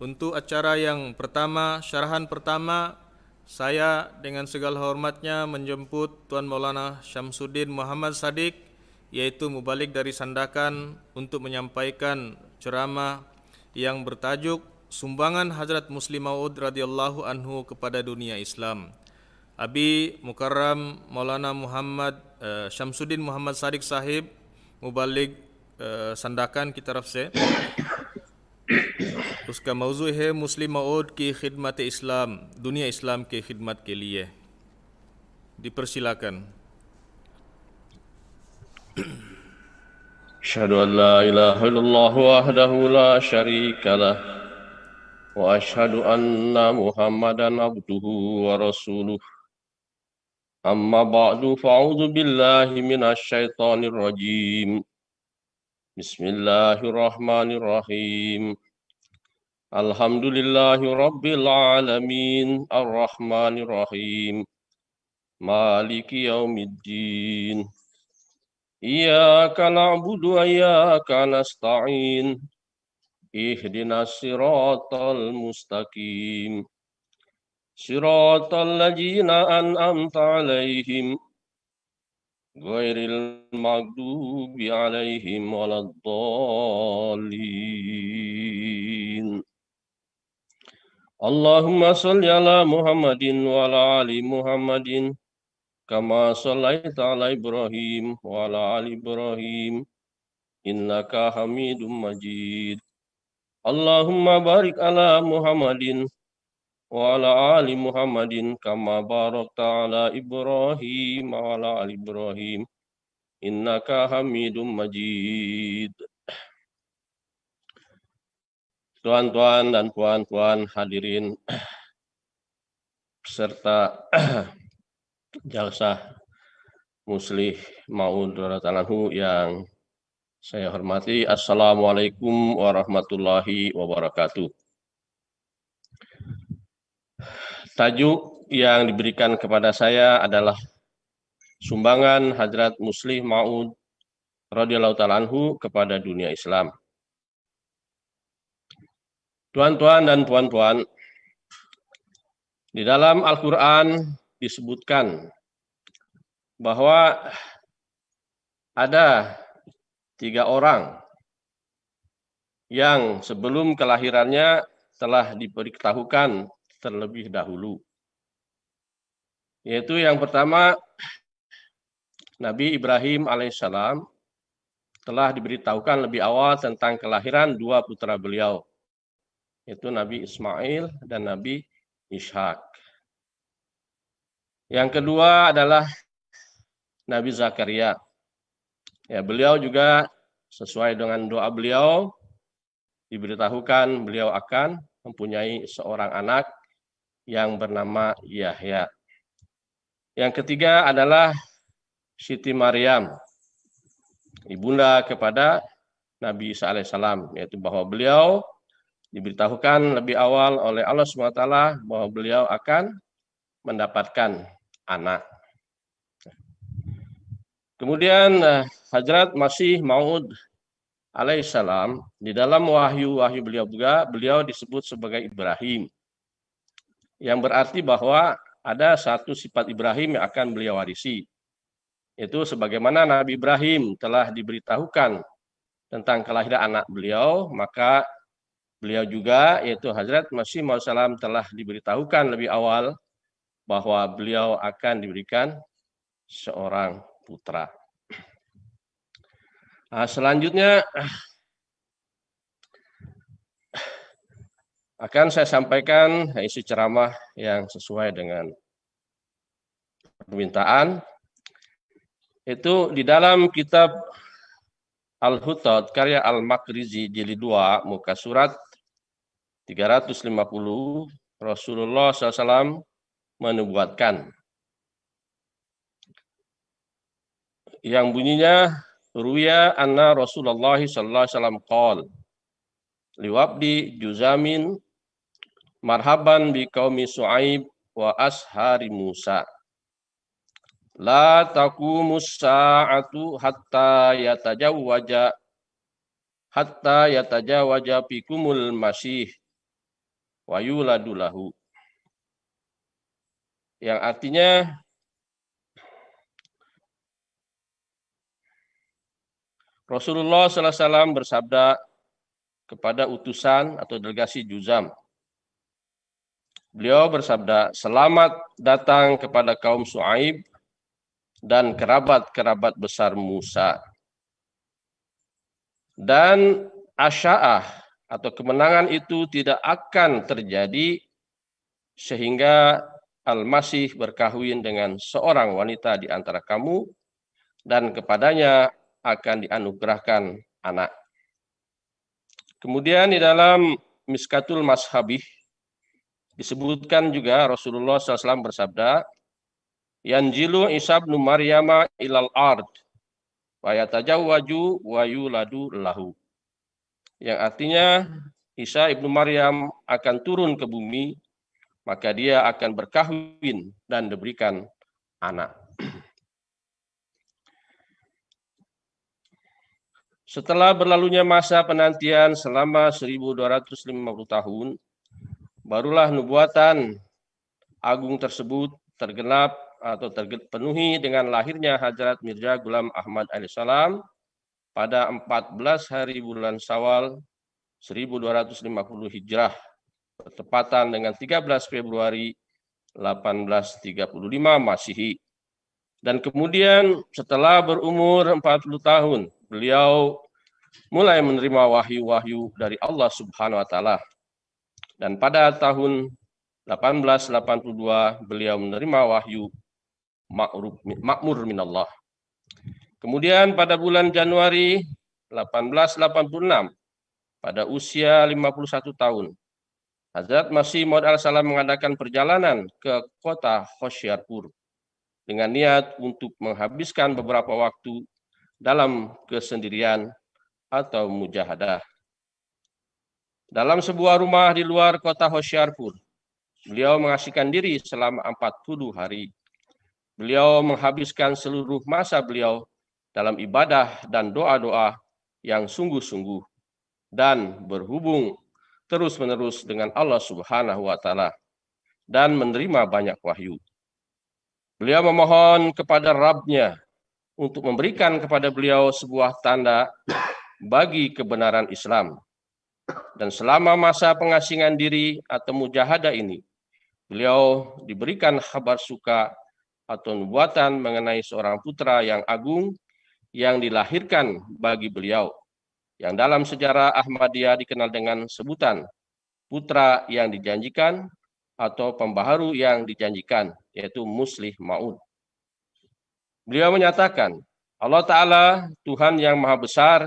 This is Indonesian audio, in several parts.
Untuk acara yang pertama, syarahan pertama, saya dengan segala hormatnya menjemput Tuan Maulana Syamsuddin Muhammad Sadiq, yaitu mubalik dari Sandakan, untuk menyampaikan ceramah yang bertajuk Sumbangan Hazrat Muslim Maud radhiyallahu anhu kepada dunia Islam. Abi Mukarram Maulana Muhammad Syamsuddin Muhammad Sadiq Sahib, mubalik Sandakan की तरफ से उसका मौजू है मुस्लिम मऊद की खिदमत इस्लाम, दुनिया इस्लाम के खिदमत के लिए. Dipersilakan. أشهد أن لا إله إلا الله وحده لا شريك له وأشهد أن محمدا عبده ورسوله أما بعد فأعوذ بالله من الشيطان الرجيم بسم الله الرحمن الرحيم الحمد لله رب العالمين الرحمن الرحيم مالك يوم الدين إياك نعبد وإياك نستعين اهدنا الصراط المستقيم صراط الذين أنعمت عليهم غير المغضوب عليهم ولا الضالين اللهم صل على محمد وعلى آل محمد كما صليت على إبراهيم وعلى آل إبراهيم إنك حميد مجيد اللهم بارك على محمد وعلى آل محمد كما باركت على إبراهيم وعلى آل إبراهيم إنك حميد مجيد. Tuan-tuan dan puan-puan hadirin peserta Jalsah Muslih Maud radhiyallahu yang saya hormati, Assalamualaikum warahmatullahi wabarakatuh. Tajuk yang diberikan kepada saya adalah sumbangan Hadrat Muslih Maud radhiyallahu ta'ala anhu kepada dunia Islam. Tuan-tuan dan puan-puan, di dalam Al-Quran disebutkan bahwa ada 3 orang yang sebelum kelahirannya telah diberitahukan terlebih dahulu. Yaitu yang pertama, Nabi Ibrahim alaihissalam telah diberitahukan lebih awal tentang kelahiran 2 putra beliau, yaitu Nabi Ismail dan Nabi Ishak. Yang kedua adalah Nabi Zakaria. Ya, beliau juga sesuai dengan doa beliau diberitahukan beliau akan mempunyai seorang anak yang bernama Yahya. Yang ketiga adalah Siti Maryam, ibunda kepada Nabi Isa alaihissalam, yaitu bahwa beliau diberitahukan lebih awal oleh Allah SWT bahwa beliau akan mendapatkan anak. Kemudian Hazrat Masih Maud alaihissalam, di dalam wahyu-wahyu beliau juga, beliau disebut sebagai Ibrahim, yang berarti bahwa ada satu sifat Ibrahim yang akan beliau warisi. Itu sebagaimana Nabi Ibrahim telah diberitahukan tentang kelahiran anak beliau, maka beliau juga, yaitu Hazrat Masih Maud salam, telah diberitahukan lebih awal bahwa beliau akan diberikan seorang putra. Nah, selanjutnya akan saya sampaikan isi ceramah yang sesuai dengan permintaan. Itu di dalam kitab Al-Hutad karya Al-Makrizi jilid 2 muka surat 350, Rasulullah SAW menubuatkan yang bunyinya ruya anna Rasulullah SAW qol liwabdi juzamin marhaban bi qaumi Su'aib wa ashari Musa la taqumus sa'atu hatta yatajawaja fikumul masih wa yuladu lahu. Yang artinya Rasulullah SAW bersabda kepada utusan atau delegasi Juzam. Beliau bersabda, selamat datang kepada kaum Syuaib dan kerabat-kerabat besar Musa. Dan asya'ah atau kemenangan itu tidak akan terjadi sehingga Al-Masih berkahwin dengan seorang wanita di antara kamu dan kepadanya akan dianugerahkan anak. Kemudian di dalam Miskatul Mashabih disebutkan juga Rasulullah SAW bersabda, Yanjilu Isa bin Maryama ilal ard wa yatajawwaju wa yuladu lahu. Yang artinya Isa ibnu Maryam akan turun ke bumi, maka dia akan berkahwin dan diberikan anak. Setelah berlalunya masa penantian selama 1250 tahun, barulah nubuatan agung tersebut tergenap atau terpenuhi dengan lahirnya Hadrat Mirza Ghulam Ahmad alaihissalam pada 14 hari bulan Syawal 1250 Hijrah, bertepatan dengan 13 Februari 1835 Masehi. Dan kemudian setelah berumur 40 tahun, beliau mulai menerima wahyu-wahyu dari Allah Subhanahu wa taala. Dan pada tahun 1882 beliau menerima wahyu makmur minallah. Kemudian pada bulan Januari 1886 pada usia 51 tahun, Hazrat Masih Maud alaihissalam mengadakan perjalanan ke kota Hoshiarpur dengan niat untuk menghabiskan beberapa waktu dalam kesendirian atau mujahadah. Dalam sebuah rumah di luar kota Hoshiarpur, beliau mengasihkan diri selama 40 hari. Beliau menghabiskan seluruh masa beliau dalam ibadah dan doa-doa yang sungguh-sungguh dan berhubung terus-menerus dengan Allah Subhanahu wa taala dan menerima banyak wahyu. Beliau memohon kepada Rabb-Nya untuk memberikan kepada beliau sebuah tanda bagi kebenaran Islam. Dan selama masa pengasingan diri atau mujahadah ini, beliau diberikan kabar suka atau nubuatan mengenai seorang putra yang agung yang dilahirkan bagi beliau, yang dalam sejarah Ahmadiyah dikenal dengan sebutan putra yang dijanjikan atau pembaharu yang dijanjikan, yaitu Muslih Maud. Beliau menyatakan, Allah Ta'ala Tuhan yang maha besar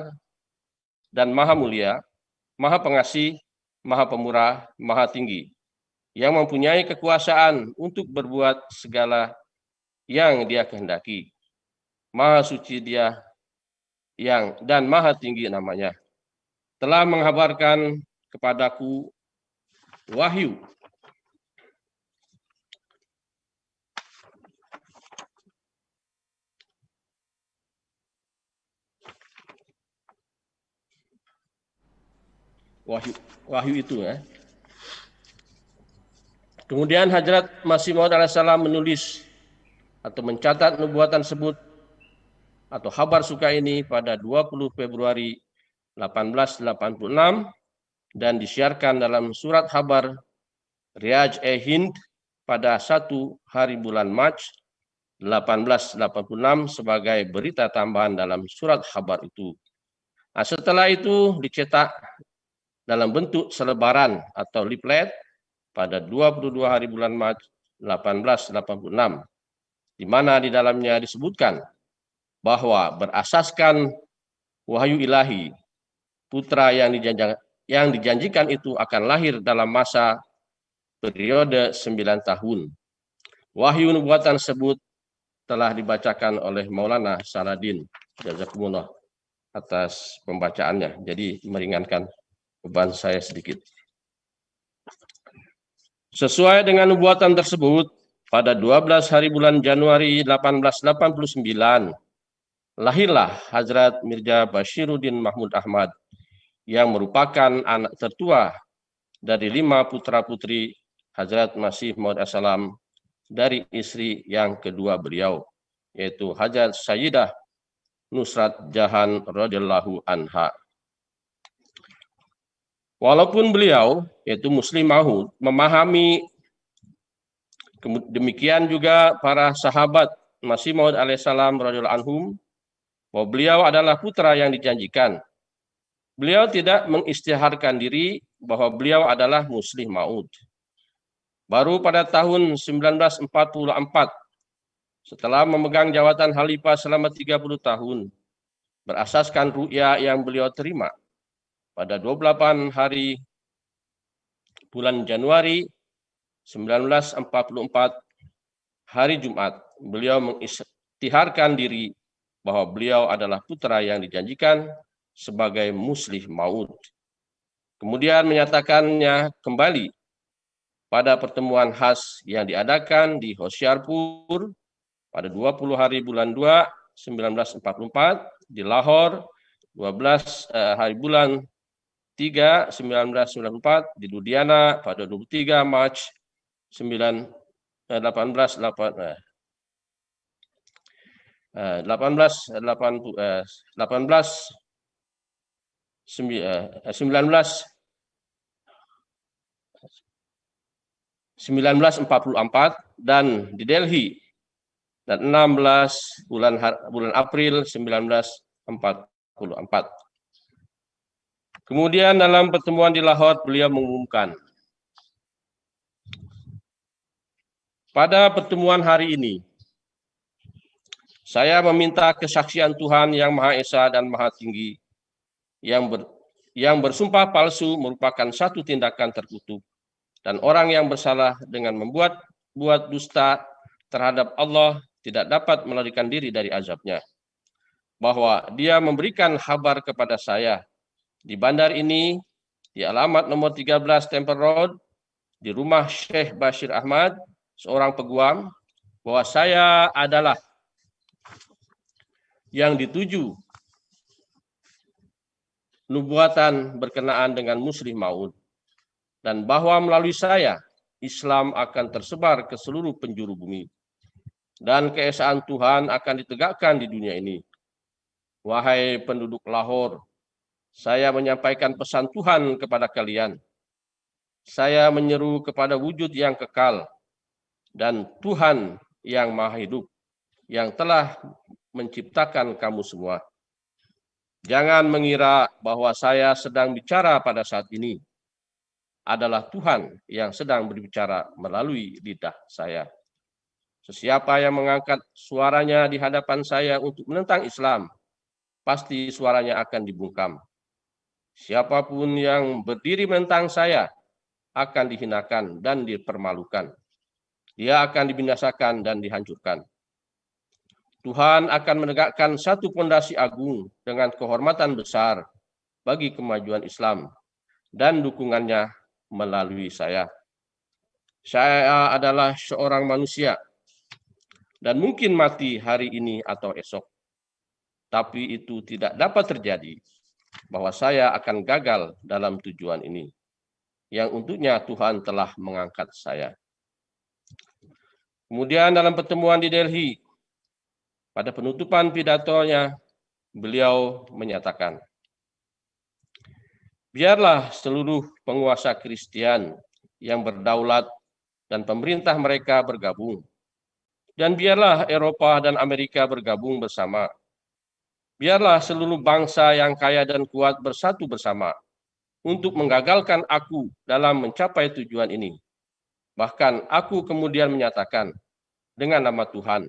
dan maha mulia, maha pengasih, maha pemurah, maha tinggi, yang mempunyai kekuasaan untuk berbuat segala yang dia kehendaki. Maha suci dia yang dan maha tinggi namanya, telah menghabarkan kepadaku wahyu itu ya. Kemudian Hadrat Masih Maud alaihissalam menulis atau mencatat nubuatan tersebut atau kabar suka ini pada 20 Februari 1886 dan disiarkan dalam surat kabar Riyaj-e-Hind pada 1 hari bulan Mac 1886 sebagai berita tambahan dalam surat kabar itu. Nah, setelah itu dicetak dalam bentuk selebaran atau leaflet pada 22 hari bulan Mac 1886, di mana di dalamnya disebutkan bahwa berasaskan wahyu ilahi, putra yang dijanjikan itu akan lahir dalam masa periode 9 tahun. Wahyu nubuatan tersebut telah dibacakan oleh Maulana Saladin. Jazakumullah atas pembacaannya. Jadi meringankan beban saya sedikit. Sesuai dengan nubuatan tersebut, pada 12 hari bulan Januari 1889, lahirlah Hazrat Mirza Bashiruddin Mahmud Ahmad yang merupakan anak tertua dari 5 putra-putri Hazrat Masih Maud Assalam dari istri yang kedua beliau, yaitu Hazrat Sayyidah Nusrat Jahan radhiyallahu anha. Walaupun beliau, yaitu Muslim Maud, memahami, demikian juga para sahabat Masih Maud alaihissalam radhiyallahu anhum, bahwa beliau adalah putra yang dijanjikan. Beliau tidak mengisytiharkan diri bahwa beliau adalah Muslim Maud. Baru pada tahun 1944, setelah memegang jawatan Khalifah selama 30 tahun, berasaskan ru'ya yang beliau terima pada 28 hari bulan Januari 1944, hari Jumat, beliau mengisytiharkan diri bahwa beliau adalah putra yang dijanjikan sebagai Muslim Maud. Kemudian menyatakannya kembali pada pertemuan khas yang diadakan di Hoshiarpur pada 20 hari bulan 2 1944, di Lahore 12 hari bulan 3 1994, di Ludhiana pada 23 Mac 1944, dan di Delhi dan 16 bulan April 1944. Kemudian dalam pertemuan di Lahore beliau mengumumkan, pada pertemuan hari ini saya meminta kesaksian Tuhan yang Maha Esa dan Maha Tinggi yang bersumpah palsu merupakan satu tindakan terkutuk, dan orang yang bersalah dengan membuat dusta terhadap Allah tidak dapat melarikan diri dari azabnya. Bahwa dia memberikan kabar kepada saya di bandar ini, di alamat nomor 13 Temple Road, di rumah Syekh Bashir Ahmad, seorang peguam, bahwa saya adalah yang dituju nubuatan berkenaan dengan Muslim Maud, dan bahwa melalui saya Islam akan tersebar ke seluruh penjuru bumi dan keesaan Tuhan akan ditegakkan di dunia ini. Wahai penduduk Lahore, saya menyampaikan pesan Tuhan kepada kalian. Saya menyeru kepada wujud yang kekal dan Tuhan yang Maha Hidup yang telah menciptakan kamu semua. Jangan mengira bahwa saya sedang bicara pada saat ini. Adalah Tuhan yang sedang berbicara melalui lidah saya. Sesiapa yang mengangkat suaranya di hadapan saya untuk menentang Islam, pasti suaranya akan dibungkam. Siapapun yang berdiri menentang saya akan dihinakan dan dipermalukan. Dia akan dibinasakan dan dihancurkan. Tuhan akan menegakkan satu pondasi agung dengan kehormatan besar bagi kemajuan Islam dan dukungannya melalui saya. Saya adalah seorang manusia dan mungkin mati hari ini atau esok. Tapi itu tidak dapat terjadi bahwa saya akan gagal dalam tujuan ini yang untuknya Tuhan telah mengangkat saya. Kemudian dalam pertemuan di Delhi, pada penutupan pidatonya, beliau menyatakan, biarlah seluruh penguasa Kristen yang berdaulat dan pemerintah mereka bergabung. Dan biarlah Eropa dan Amerika bergabung bersama. Biarlah seluruh bangsa yang kaya dan kuat bersatu bersama untuk menggagalkan aku dalam mencapai tujuan ini. Bahkan aku kemudian menyatakan dengan nama Tuhan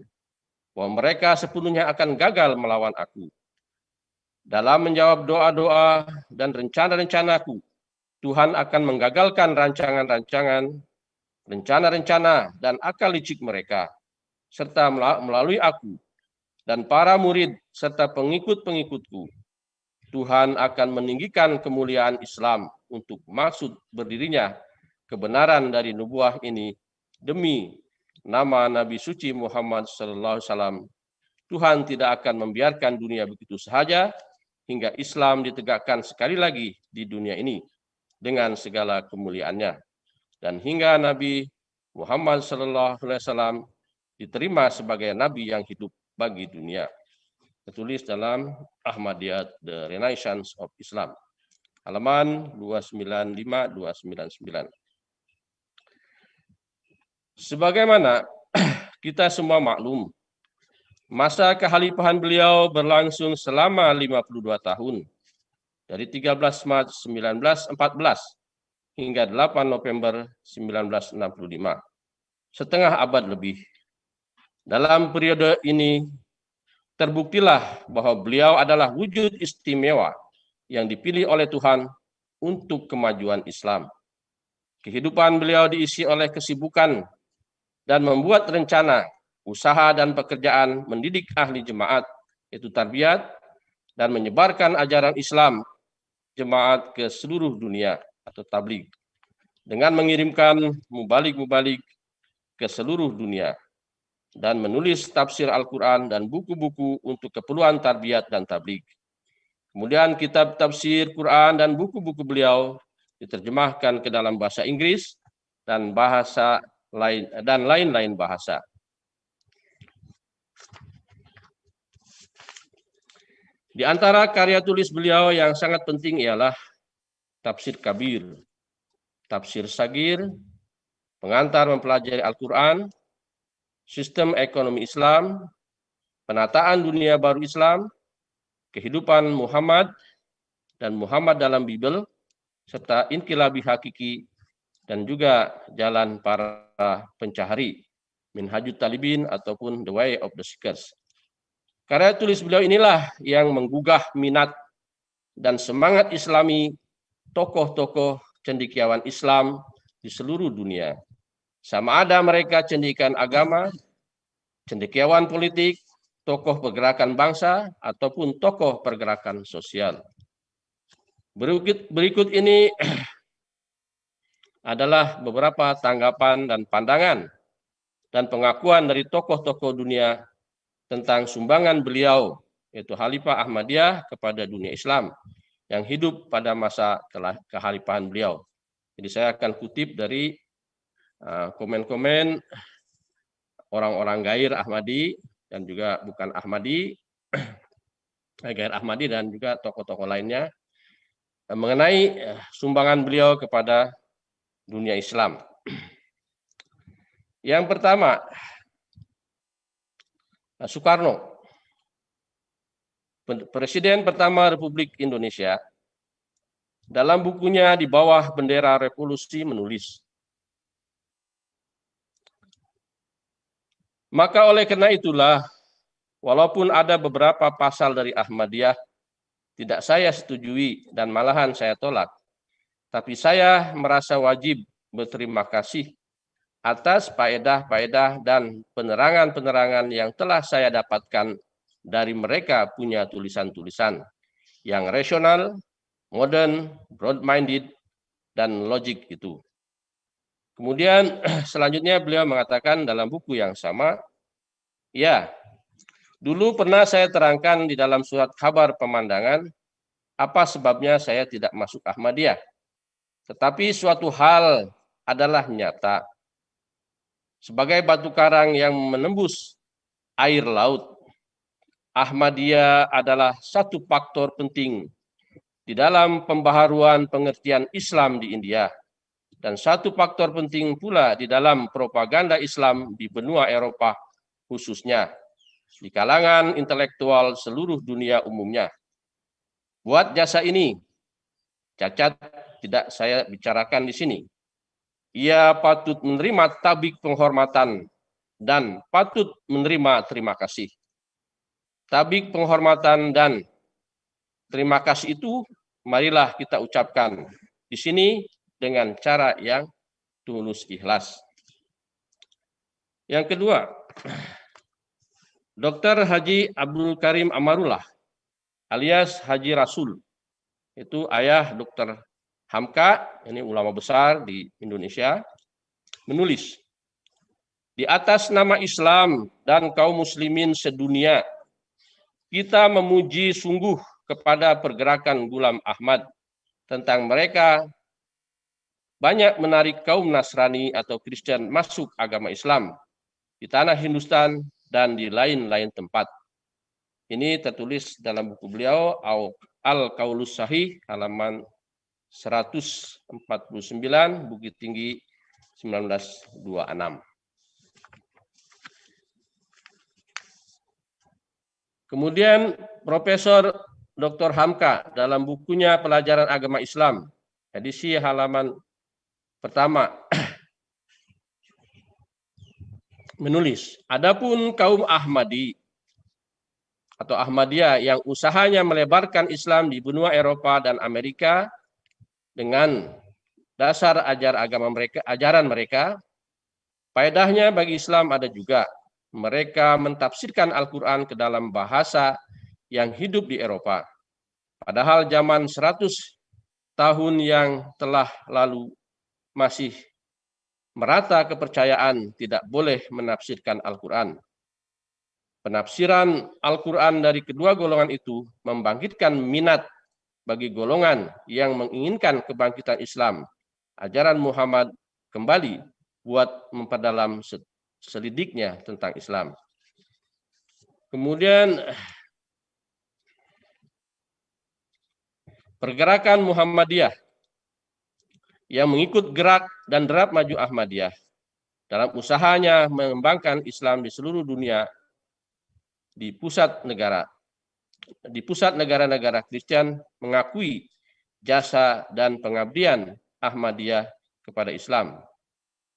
bahwa mereka sepenuhnya akan gagal melawan aku. Dalam menjawab doa-doa dan rencana-rencanaku, Tuhan akan menggagalkan rancangan-rancangan, rencana-rencana, dan akal licik mereka, serta melalui aku dan para murid serta pengikut-pengikutku. Tuhan akan meninggikan kemuliaan Islam untuk maksud berdirinya kebenaran dari nubuah ini demi nama Nabi suci Muhammad SAW. Tuhan tidak akan membiarkan dunia begitu saja hingga Islam ditegakkan sekali lagi di dunia ini dengan segala kemuliaannya, dan hingga Nabi Muhammad SAW diterima sebagai Nabi yang hidup bagi dunia. Tertulis dalam Ahmadiyah The Renaissance of Islam, halaman 295-299. Sebagaimana kita semua maklum, masa kekhalifahan beliau berlangsung selama 52 tahun, dari 13 Maret 1914 hingga 8 November 1965, setengah abad lebih. Dalam periode ini, terbuktilah bahwa beliau adalah wujud istimewa yang dipilih oleh Tuhan untuk kemajuan Islam. Kehidupan beliau diisi oleh kesibukan dan membuat rencana, usaha dan pekerjaan mendidik ahli jemaat, yaitu tarbiyat, dan menyebarkan ajaran Islam jemaat ke seluruh dunia atau tabligh, dengan mengirimkan mubalik-mubalik ke seluruh dunia, dan menulis tafsir Al-Quran dan buku-buku untuk keperluan tarbiyat dan tabligh. Kemudian kitab tafsir Quran dan buku-buku beliau diterjemahkan ke dalam bahasa Inggris dan bahasa lain dan lain-lain bahasa. Di antara karya tulis beliau yang sangat penting ialah Tafsir Kabir, Tafsir Sagir, Pengantar Mempelajari Al-Quran, Sistem Ekonomi Islam, Penataan Dunia Baru Islam, Kehidupan Muhammad dan Muhammad dalam Bible, serta Inqilabi Hakiki, dan juga Jalan Para Pencahari, Minhajut Talibin ataupun The Way of the Seekers. Karya tulis beliau inilah yang menggugah minat dan semangat Islami tokoh-tokoh cendekiawan Islam di seluruh dunia. Sama ada mereka cendekiawan agama, cendekiawan politik, tokoh pergerakan bangsa, ataupun tokoh pergerakan sosial. Berikut ini adalah beberapa tanggapan dan pandangan dan pengakuan dari tokoh-tokoh dunia tentang sumbangan beliau, yaitu Khalifah Ahmadiyah, kepada dunia Islam yang hidup pada masa kekhalifahan beliau. Jadi saya akan kutip dari komen-komen orang-orang Gair Ahmadi dan juga bukan Ahmadi, Gair Ahmadi dan juga tokoh-tokoh lainnya mengenai sumbangan beliau kepada dunia Islam. Yang pertama, Soekarno, Presiden pertama Republik Indonesia, dalam bukunya Di Bawah Bendera Revolusi menulis, maka oleh karena itulah, walaupun ada beberapa pasal dari Ahmadiyah tidak saya setujui dan malahan saya tolak, tapi saya merasa wajib berterima kasih atas faedah-faedah dan penerangan-penerangan yang telah saya dapatkan dari mereka punya tulisan-tulisan yang rasional, modern, broad-minded, dan logik itu. Kemudian selanjutnya beliau mengatakan dalam buku yang sama, ya, dulu pernah saya terangkan di dalam surat kabar pemandangan apa sebabnya saya tidak masuk Ahmadiyah. Tetapi suatu hal adalah nyata. Sebagai batu karang yang menembus air laut, Ahmadiyah adalah satu faktor penting di dalam pembaharuan pengertian Islam di India, dan satu faktor penting pula di dalam propaganda Islam di benua Eropa, khususnya di kalangan intelektual seluruh dunia umumnya. Buat jasa ini, cacat tidak saya bicarakan di sini. Ia patut menerima tabik penghormatan dan patut menerima terima kasih. Tabik penghormatan dan terima kasih itu marilah kita ucapkan di sini dengan cara yang tulus ikhlas. Yang kedua, Dr. Haji Abdul Karim Amarullah alias Haji Rasul, itu ayah Dr. Hamka, ini ulama besar di Indonesia, menulis, di atas nama Islam dan kaum muslimin sedunia, kita memuji sungguh kepada pergerakan Ghulam Ahmad tentang mereka banyak menarik kaum Nasrani atau Kristen masuk agama Islam di tanah Hindustan dan di lain-lain tempat. Ini tertulis dalam buku beliau Al-Qaulus Sahih halaman 149, Bukit Tinggi 1926. Kemudian Profesor Dr. Hamka dalam bukunya Pelajaran Agama Islam, edisi halaman pertama, menulis, adapun kaum Ahmadi atau Ahmadiyah yang usahanya melebarkan Islam di benua Eropa dan Amerika dengan dasar ajaran mereka, faedahnya bagi Islam ada juga. Mereka mentafsirkan Al-Quran ke dalam bahasa yang hidup di Eropa. Padahal zaman 100 tahun yang telah lalu masih merata kepercayaan tidak boleh menafsirkan Al-Quran. Penafsiran Al-Quran dari kedua golongan itu membangkitkan minat bagi golongan yang menginginkan kebangkitan Islam. Ajaran Muhammad kembali buat memperdalam selidiknya tentang Islam. Kemudian pergerakan Muhammadiyah yang mengikut gerak dan derap maju Ahmadiyah dalam usahanya mengembangkan Islam di seluruh dunia di pusat negara-negara Kristen mengakui jasa dan pengabdian Ahmadiyah kepada Islam.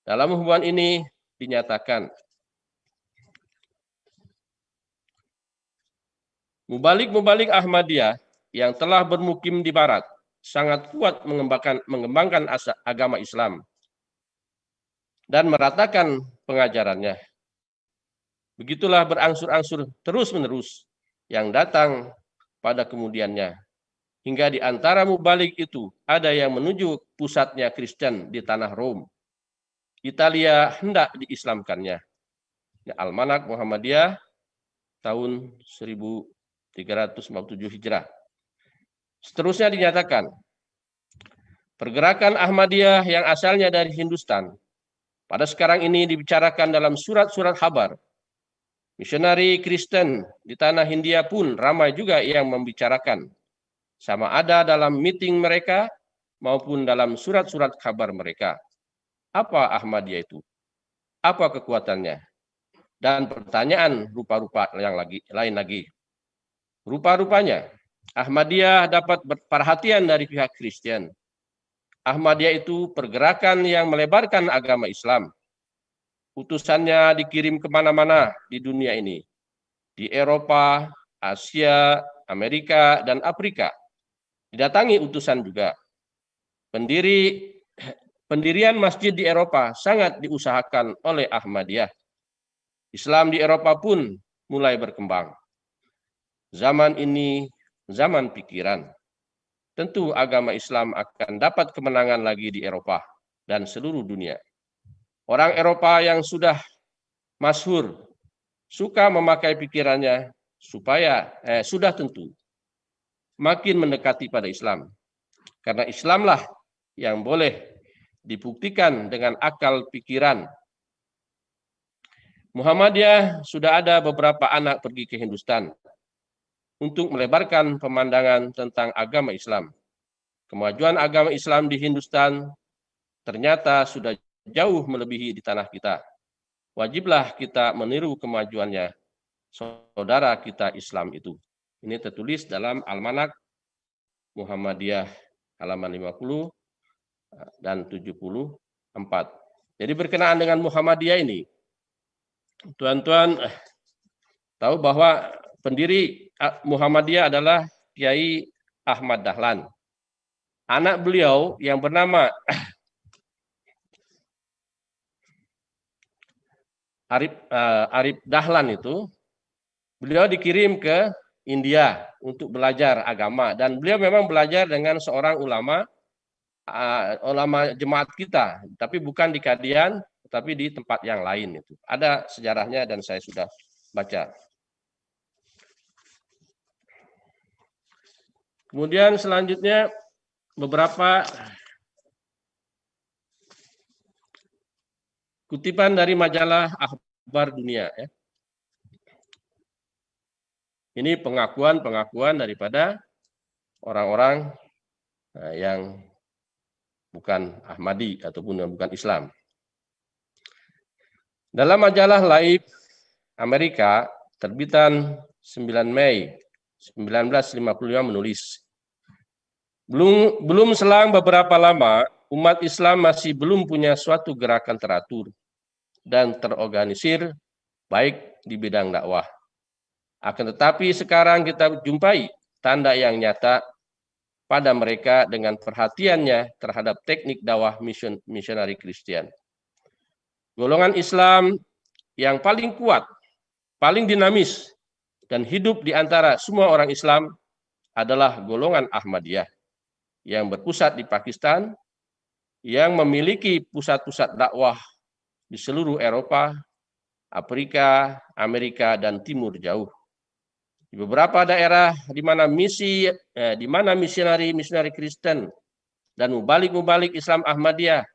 Dalam hubungan ini dinyatakan mubalik Ahmadiyah yang telah bermukim di Barat sangat kuat mengembangkan agama Islam dan meratakan pengajarannya. Begitulah berangsur-angsur terus-menerus yang datang pada kemudiannya. Hingga di antara mubalik itu ada yang menuju pusatnya Kristen di tanah Rom. Italia hendak diislamkannya. Almanak Muhammadiyah tahun 1357 Hijrah. Seterusnya dinyatakan, pergerakan Ahmadiyah yang asalnya dari Hindustan pada sekarang ini dibicarakan dalam surat-surat kabar. Misionari Kristen di tanah Hindia pun ramai juga yang membicarakan, sama ada dalam meeting mereka maupun dalam surat-surat kabar mereka. Apa Ahmadiyah itu? Apa kekuatannya? Dan pertanyaan rupa-rupa yang lain lagi. Rupa-rupanya, Ahmadiyah dapat perhatian dari pihak Kristen. Ahmadiyah itu pergerakan yang melebarkan agama Islam. Utusannya dikirim kemana-mana di dunia ini. Di Eropa, Asia, Amerika, dan Afrika. Didatangi utusan juga. Pendirian masjid di Eropa sangat diusahakan oleh Ahmadiyah. Islam di Eropa pun mulai berkembang. Zaman ini zaman pikiran. Tentu agama Islam akan dapat kemenangan lagi di Eropa dan seluruh dunia. Orang Eropa yang sudah masyhur suka memakai pikirannya supaya sudah tentu makin mendekati pada Islam. Karena Islamlah yang boleh dibuktikan dengan akal pikiran. Muhammadiyah sudah ada beberapa anak pergi ke Hindustan untuk melebarkan pemandangan tentang agama Islam. Kemajuan agama Islam di Hindustan ternyata sudah jauh melebihi di tanah kita. Wajiblah kita meniru kemajuannya, saudara kita Islam itu. Ini tertulis dalam Almanak Muhammadiyah halaman 50 dan 74. Jadi berkenaan dengan Muhammadiyah ini, tuan-tuan tahu bahwa pendiri Muhammadiyah adalah Kiai Ahmad Dahlan. Anak beliau yang bernama Arif Dahlan itu, beliau dikirim ke India untuk belajar agama. Dan beliau memang belajar dengan seorang ulama jemaat kita, tapi bukan di Kadian, tetapi di tempat yang lain itu. Ada sejarahnya dan saya sudah baca. Kemudian selanjutnya beberapa kutipan dari majalah Akhbar Dunia. Ya. Ini pengakuan daripada orang-orang yang bukan Ahmadi ataupun yang bukan Islam. Dalam majalah Life Amerika terbitan 9 Mei 1955 menulis, belum selang beberapa lama umat Islam masih belum punya suatu gerakan teratur dan terorganisir baik di bidang dakwah. Akan tetapi sekarang kita jumpai tanda yang nyata pada mereka dengan perhatiannya terhadap teknik dakwah misionari Kristen. Golongan Islam yang paling kuat, paling dinamis, dan hidup di antara semua orang Islam adalah golongan Ahmadiyah yang berpusat di Pakistan, yang memiliki pusat-pusat dakwah di seluruh Eropa, Afrika, Amerika, dan Timur Jauh. Di beberapa daerah di mana misionari Kristen dan mubalik Islam Ahmadiyah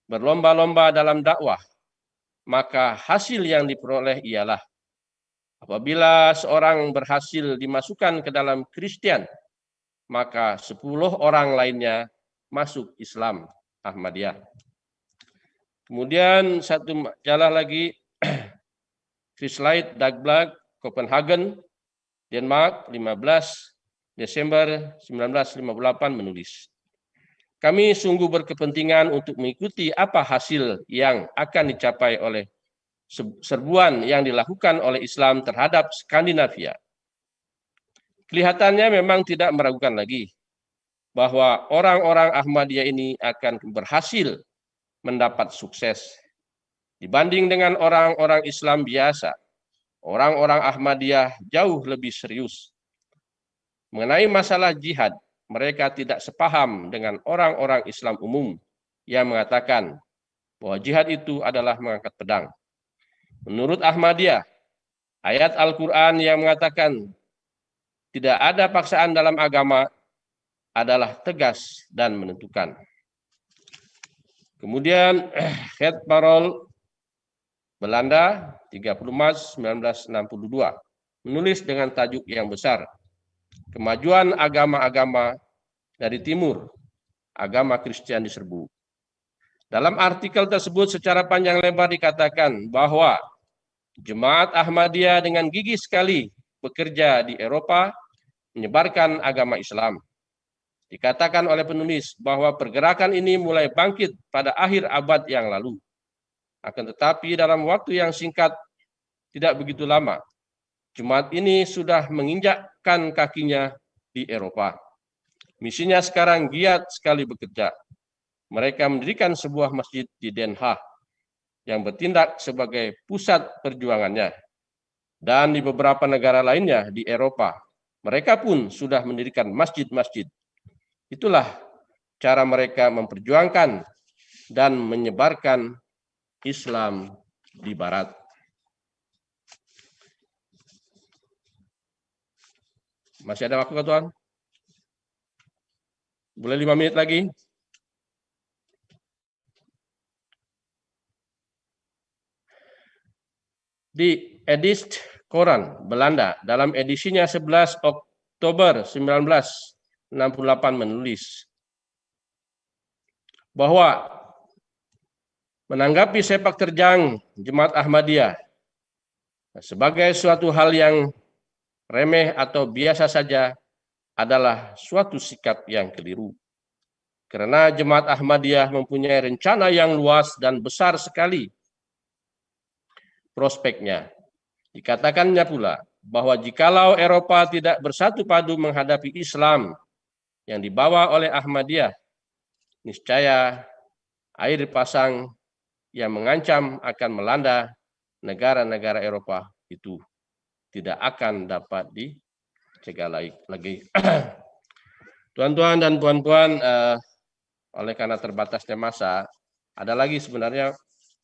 berlomba-lomba dalam dakwah, maka hasil yang diperoleh ialah apabila seorang berhasil dimasukkan ke dalam Kristen, maka 10 orang lainnya masuk Islam Ahmadiyah. Kemudian satu majalah lagi, Christlight Dagblad, Copenhagen, Denmark, 15 Desember 1958 menulis, kami sungguh berkepentingan untuk mengikuti apa hasil yang akan dicapai oleh serbuan yang dilakukan oleh Islam terhadap Skandinavia. Kelihatannya memang tidak meragukan lagi bahwa orang-orang Ahmadiyah ini akan berhasil mendapat sukses. Dibanding dengan orang-orang Islam biasa, orang-orang Ahmadiyah jauh lebih serius. Mengenai masalah jihad, mereka tidak sepaham dengan orang-orang Islam umum yang mengatakan bahwa jihad itu adalah mengangkat pedang. Menurut Ahmadiyah, ayat Al-Quran yang mengatakan tidak ada paksaan dalam agama adalah tegas dan menentukan. Kemudian Het Parool Belanda 30 Maret 1962 menulis dengan tajuk yang besar, Kemajuan agama-agama dari Timur, agama Kristen diserbu. Dalam artikel tersebut secara panjang lebar dikatakan bahwa Jemaat Ahmadiyah dengan gigih sekali bekerja di Eropa menyebarkan agama Islam. Dikatakan oleh penulis bahwa pergerakan ini mulai bangkit pada akhir abad yang lalu. Akan tetapi dalam waktu yang singkat, tidak begitu lama, jemaat ini sudah menginjakkan kakinya di Eropa. Misinya sekarang giat sekali bekerja. Mereka mendirikan sebuah masjid di Den Haag yang bertindak sebagai pusat perjuangannya. Dan di beberapa negara lainnya di Eropa, mereka pun sudah mendirikan masjid-masjid. Itulah cara mereka memperjuangkan dan menyebarkan Islam di Barat. Masih ada waktu, Tuan? Boleh 5 menit lagi? Di Edist Koran Belanda dalam edisinya 11 Oktober 1968 menulis bahwa menanggapi sepak terjang Jemaat Ahmadiyah sebagai suatu hal yang remeh atau biasa saja adalah suatu sikap yang keliru. Karena Jemaat Ahmadiyah mempunyai rencana yang luas dan besar sekali prospeknya. Dikatakannya pula bahwa jikalau Eropa tidak bersatu padu menghadapi Islam yang dibawa oleh Ahmadiyah, niscaya air pasang yang mengancam akan melanda negara-negara Eropa itu tidak akan dapat dicegah lagi. Tuan-tuan dan puan-puan, oleh karena terbatasnya masa, ada lagi sebenarnya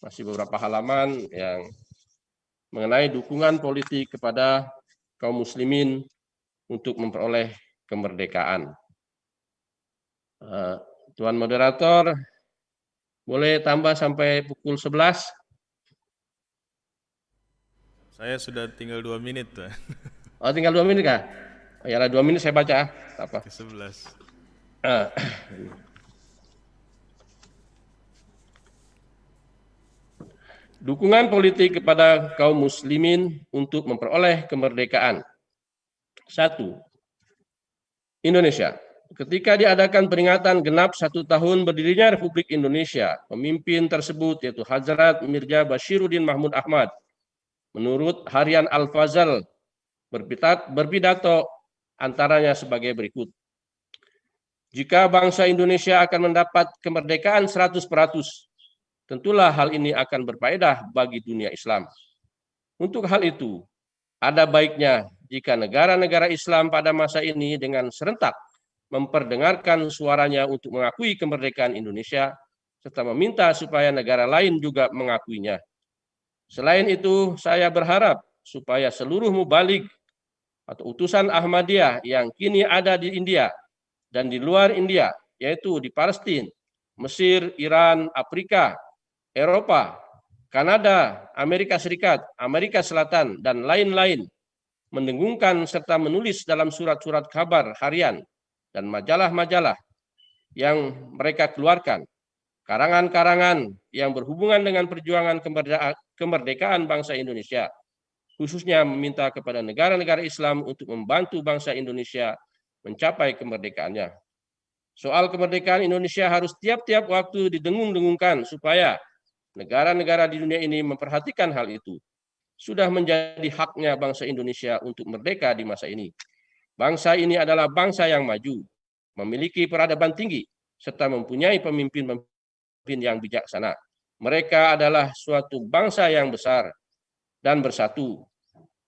masih beberapa halaman yang mengenai dukungan politik kepada kaum muslimin untuk memperoleh kemerdekaan. Tuan moderator, boleh tambah sampai pukul 11? Saya sudah tinggal 2 menit, Tuan. Oh, tinggal 2 menit kah? Oh, ya 2 menit saya baca. Apa? Ke-11. Eh, Dukungan politik kepada kaum muslimin untuk memperoleh kemerdekaan. 1. Indonesia. Ketika diadakan peringatan genap 1 tahun berdirinya Republik Indonesia, pemimpin tersebut yaitu Hadrat Mirza Bashiruddin Mahmud Ahmad, menurut Harian Al-Fazal, berpidato antaranya sebagai berikut. Jika bangsa Indonesia akan mendapat kemerdekaan 100%, tentulah hal ini akan berfaedah bagi dunia Islam. Untuk hal itu, ada baiknya jika negara-negara Islam pada masa ini dengan serentak memperdengarkan suaranya untuk mengakui kemerdekaan Indonesia, serta meminta supaya negara lain juga mengakuinya. Selain itu, saya berharap supaya seluruh mubaligh atau utusan Ahmadiyah yang kini ada di India dan di luar India, yaitu di Palestina, Mesir, Iran, Afrika, Eropa, Kanada, Amerika Serikat, Amerika Selatan, dan lain-lain, mendengungkan serta menulis dalam surat-surat kabar harian dan majalah-majalah yang mereka keluarkan, karangan-karangan yang berhubungan dengan perjuangan kemerdekaan bangsa Indonesia, khususnya meminta kepada negara-negara Islam untuk membantu bangsa Indonesia mencapai kemerdekaannya. Soal kemerdekaan Indonesia harus tiap-tiap waktu didengung-dengungkan supaya negara-negara di dunia ini memperhatikan hal itu. Sudah menjadi haknya bangsa Indonesia untuk merdeka di masa ini. Bangsa ini adalah bangsa yang maju, memiliki peradaban tinggi, serta mempunyai pemimpin-pemimpin yang bijaksana. Mereka adalah suatu bangsa yang besar dan bersatu.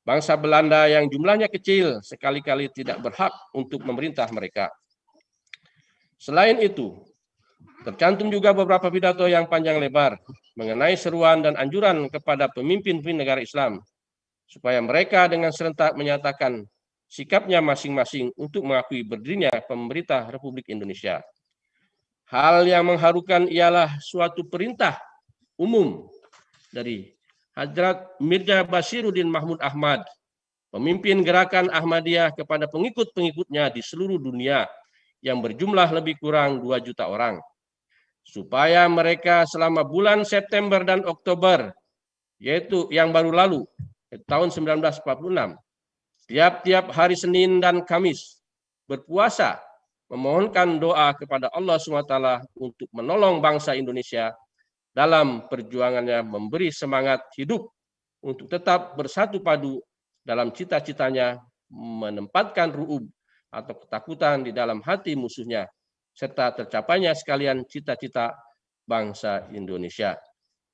Bangsa Belanda yang jumlahnya kecil sekali-kali tidak berhak untuk memerintah mereka. Selain itu, tercantum juga beberapa pidato yang panjang lebar mengenai seruan dan anjuran kepada pemimpin-pemimpin negara Islam, supaya mereka dengan serentak menyatakan sikapnya masing-masing untuk mengakui berdirinya pemerintah Republik Indonesia. Hal yang mengharukan ialah suatu perintah umum dari Hadrat Mirza Bashiruddin Mahmud Ahmad, pemimpin gerakan Ahmadiyah, kepada pengikut-pengikutnya di seluruh dunia yang berjumlah lebih kurang 2 juta orang, supaya mereka selama bulan September dan Oktober, yaitu yang baru lalu, tahun 1946, tiap-tiap hari Senin dan Kamis berpuasa memohonkan doa kepada Allah SWT untuk menolong bangsa Indonesia dalam perjuangannya memberi semangat hidup untuk tetap bersatu padu dalam cita-citanya menempatkan ru'ub atau ketakutan di dalam hati musuhnya, serta tercapainya sekalian cita-cita bangsa Indonesia.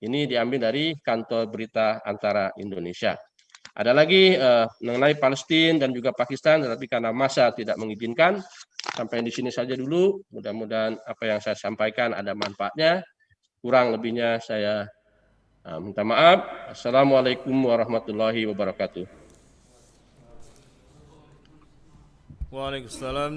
Ini diambil dari kantor berita Antara Indonesia. Ada lagi mengenai Palestina dan juga Pakistan, tetapi karena masa tidak mengizinkan, sampai di sini saja dulu. Mudah-mudahan apa yang saya sampaikan ada manfaatnya. Kurang lebihnya saya minta maaf. Assalamualaikum warahmatullahi wabarakatuh. Waalaikumsalam.